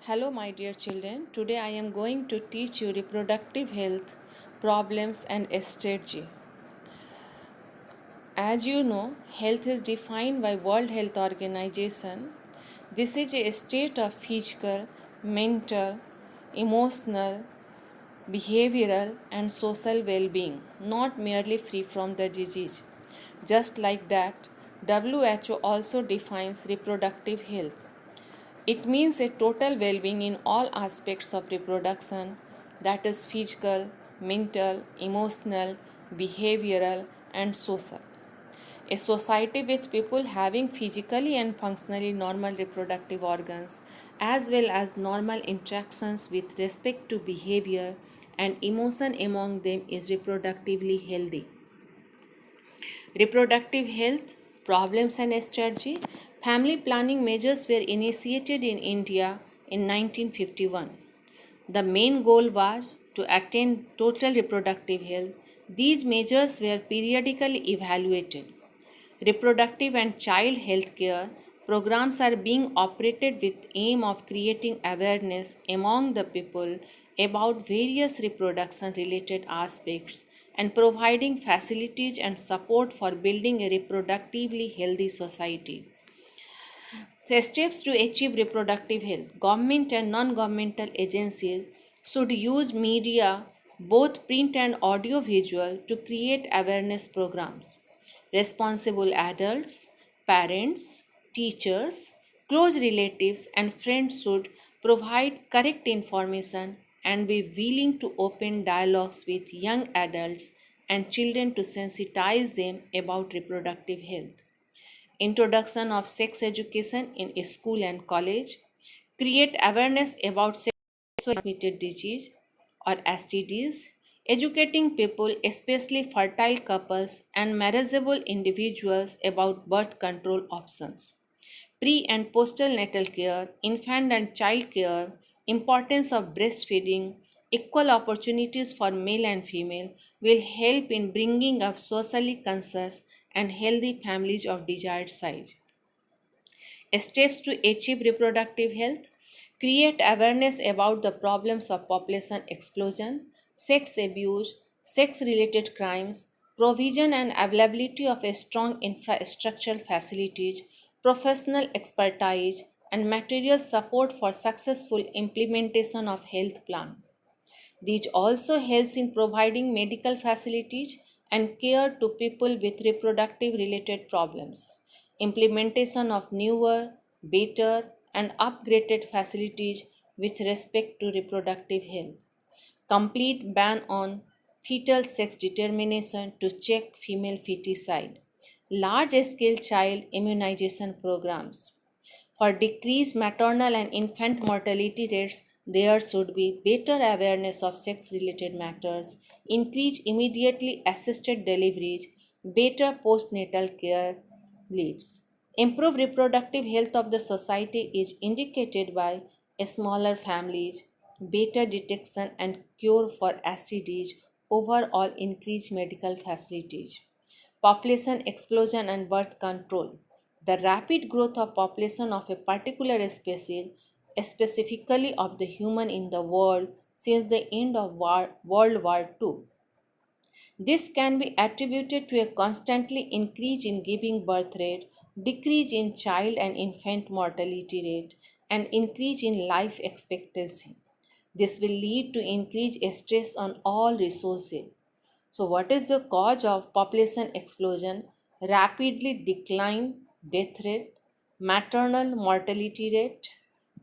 Hello, my dear children. Today I am going to teach you reproductive health problems and strategy. As you know, health is defined by World Health Organization. This is a state of physical, mental, emotional, behavioral, and social well-being, not merely free from the disease. Just like that, WHO also defines reproductive health. It means a total well being in all aspects of reproduction, that is, physical, mental, emotional, behavioral, and social. A society with people having physically and functionally normal reproductive organs, as well as normal interactions with respect to behavior and emotion among them, is reproductively healthy. Reproductive health, problems and strategy. Family planning measures were initiated in India in 1951. The main goal was to attain total reproductive health. These measures were periodically evaluated. Reproductive and child health care programs are being operated with aim of creating awareness among the people about various reproduction related aspects and providing facilities and support for building a reproductively healthy society. The steps to achieve reproductive health. Government and non-governmental agencies should use media, both print and audio visual, to create awareness programs. Responsible adults, parents, teachers, close relatives, and friends should provide correct information and be willing to open dialogues with young adults and children to sensitize them about reproductive health. Introduction of sex education in school and college, create awareness about sexually transmitted disease or STDs, educating people, especially fertile couples and marriageable individuals, about birth control options. Pre and postnatal care, infant and child care, importance of breastfeeding, equal opportunities for male and female will help in bringing up socially conscious and healthy families of desired size. Steps to achieve reproductive health, create awareness about the problems of population explosion, sex abuse, sex related crimes, provision and availability of a strong infrastructural facilities, professional expertise, and material support for successful implementation of health plans. This also helps in providing medical facilities and care to people with reproductive related problems. Implementation of newer, better, and upgraded facilities with respect to reproductive health. Complete ban on fetal sex determination to check female feticide. Large scale child immunization programs. For decreased maternal and infant mortality rates, there should be better awareness of sex related matters, increase immediately assisted deliveries, better postnatal care leaves. Improve reproductive health of the society is indicated by smaller families, better detection and cure for STDs, overall increased medical facilities. Population explosion and birth control. The rapid growth of population of a particular species, specifically of the human in the world since the end of World War II. This can be attributed to a constantly increase in giving birth rate, decrease in child and infant mortality rate, and increase in life expectancy. This will lead to increased stress on all resources. So, what is the cause of population explosion? Rapidly decline death rate, maternal mortality rate,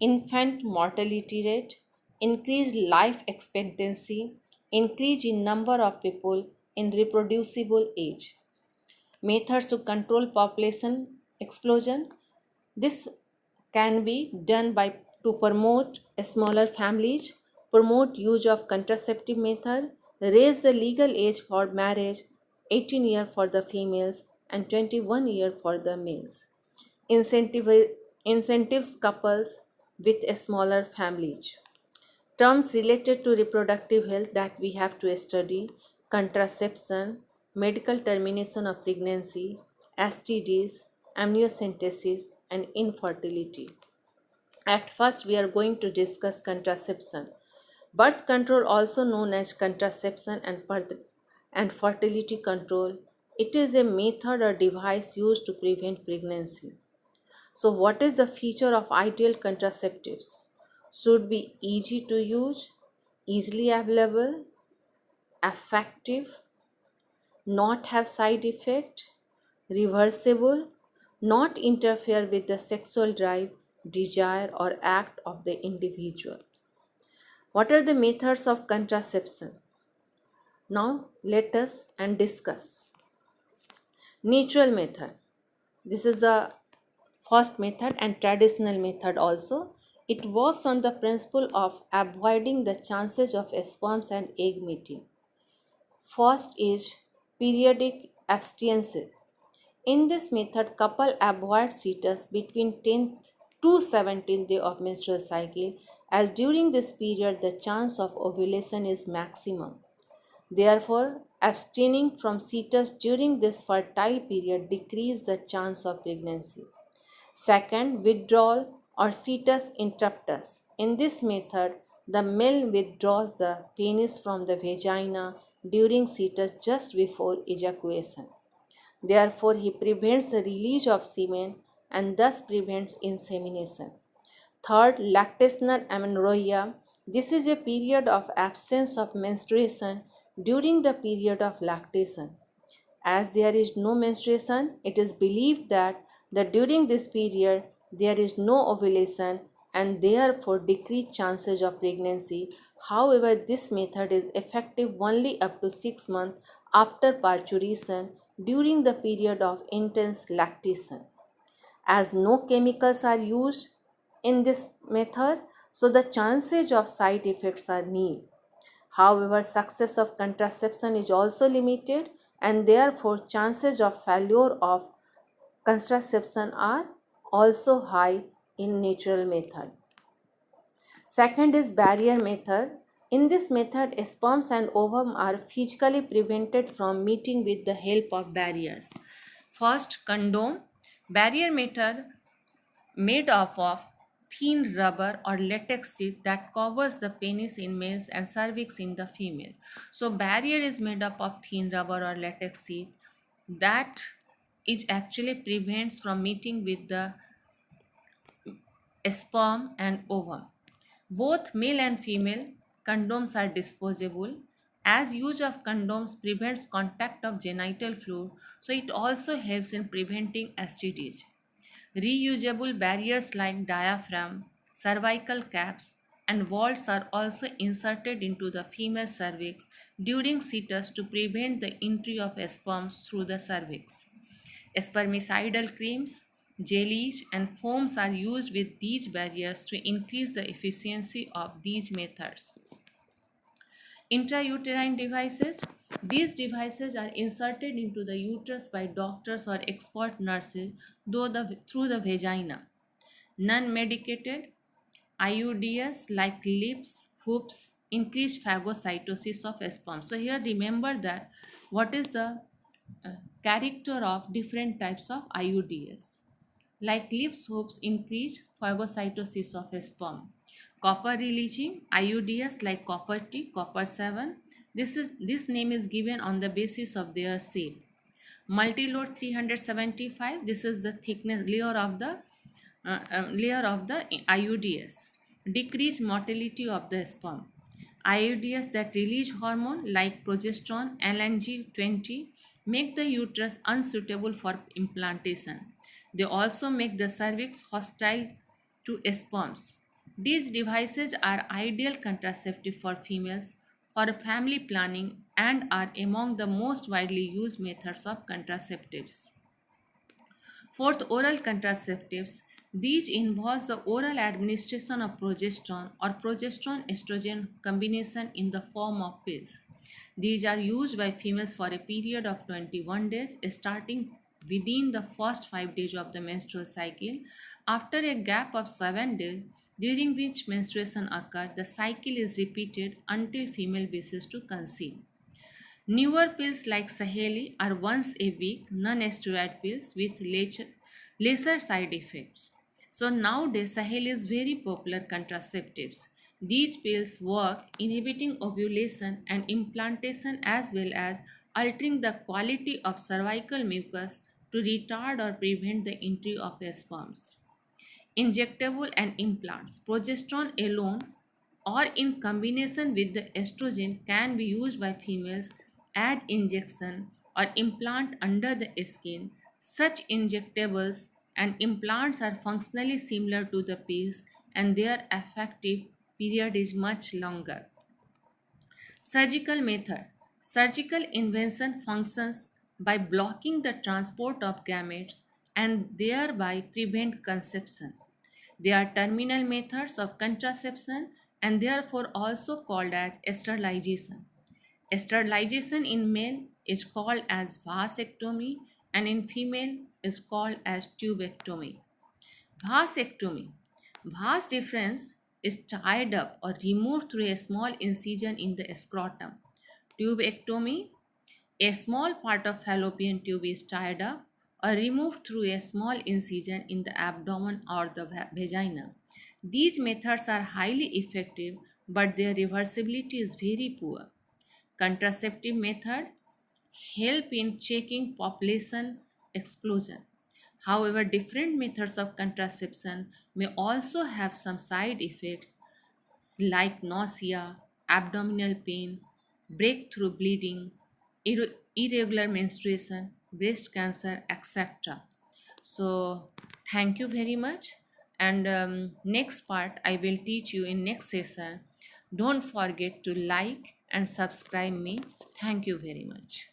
infant mortality rate, increased life expectancy, increase in number of people in reproducible age. Methods to control population explosion. This can be done by to promote smaller families, promote use of contraceptive method, raise the legal age for marriage 18 year for the females and 21 year for the males. Incentive, incentives couples with smaller families. Terms related to reproductive health that we have to study: contraception, medical termination of pregnancy, STDs, amniocentesis, and infertility. At first, we are going to discuss contraception. Birth control, also known as contraception and fertility control, it is a method or device used to prevent pregnancy. So, what is the feature of ideal contraceptives? Should be easy to use, easily available, effective, not have side effect, reversible, not interfere with the sexual drive, desire or act of the individual. What are the methods of contraception? Now let us and discuss. Natural method. This is the first method and traditional method also. It works on the principle of avoiding the chances of sperms and egg meeting. First is periodic abstinence. In this method, couple avoid seizures between 10th to 17th day of menstrual cycle, as during this period the chance of ovulation is maximum. Therefore, abstaining from seizures during this fertile period decreases the chance of pregnancy. Second, withdrawal or cetus interruptus. In this method, the male withdraws the penis from the vagina during cetus just before ejaculation. Therefore, he prevents the release of semen and thus prevents insemination. Third, lactational amenorrhea. This is a period of absence of menstruation during the period of lactation. As there is no menstruation, it is believed that during this period there is no ovulation and therefore decreased chances of pregnancy. However, this method is effective only up to 6 months after parturition during the period of intense lactation. As no chemicals are used in this method, so the chances of side effects are nil. However, success of contraception is also limited and therefore chances of failure of contraception are also high in natural method. Second is barrier method. In this method, sperms and ovum are physically prevented from meeting with the help of barriers. First, condom. Barrier method made up of thin rubber or latex sheet that covers the penis in males and cervix in the female. So barrier is made up of thin rubber or latex sheet that is actually prevents from meeting with the sperm and ovum. Both male and female condoms are disposable. As use of condoms prevents contact of genital fluid, so it also helps in preventing STDs. Reusable barriers like diaphragm, cervical caps, and vaults are also inserted into the female cervix during cetus to prevent the entry of sperms through the cervix. Spermicidal creams, jellies, and foams are used with these barriers to increase the efficiency of these methods. Intrauterine devices. These devices are inserted into the uterus by doctors or expert nurses through the vagina. Non-medicated IUDs like lips, hoops increase phagocytosis of sperm. So here remember that what is the uh, character of different types of IUDs. Like lips hoops increase phagocytosis of sperm. Copper releasing IUDs like copper T, copper 7. This name is given on the basis of their shape. Multiload 375. This is the thickness layer of the IUDs. Decrease motility of the sperm. IUDs that release hormone like progesterone, LNG20 make the uterus unsuitable for implantation. They also make the cervix hostile to sperms. These devices are ideal contraceptive for females for family planning and are among the most widely used methods of contraceptives. Fourth, oral contraceptives. These involve the oral administration of progesterone or progesterone estrogen combination in the form of pills. These are used by females for a period of 21 days, starting within the first 5 days of the menstrual cycle. After a gap of 7 days, during which menstruation occurs, the cycle is repeated until female wishes to conceive. Newer pills like Saheli are once a week non steroid pills with lesser side effects. So nowadays, Sahel is very popular contraceptives. These pills work inhibiting ovulation and implantation as well as altering the quality of cervical mucus to retard or prevent the entry of sperms. Injectable and implants. Progesterone alone or in combination with the estrogen can be used by females as injection or implant under the skin. Such injectables and implants are functionally similar to the pills and their effective period is much longer. Surgical method. Surgical invention functions by blocking the transport of gametes and thereby prevent conception. They are terminal methods of contraception and therefore also called as sterilization. Sterilization in male is called as vasectomy and in female is called as tubectomy. Vasectomy. Vas difference is tied up or removed through a small incision in the scrotum. Tubectomy. A small part of fallopian tube is tied up or removed through a small incision in the abdomen or the vagina. These methods are highly effective, but their reversibility is very poor. Contraceptive method help in checking population explosion. However, different methods of contraception may also have some side effects like nausea, abdominal pain, breakthrough bleeding, irregular menstruation, breast cancer, etc. So, thank you very much. And next part, I will teach you in next session. Don't forget to like and subscribe me. Thank you very much.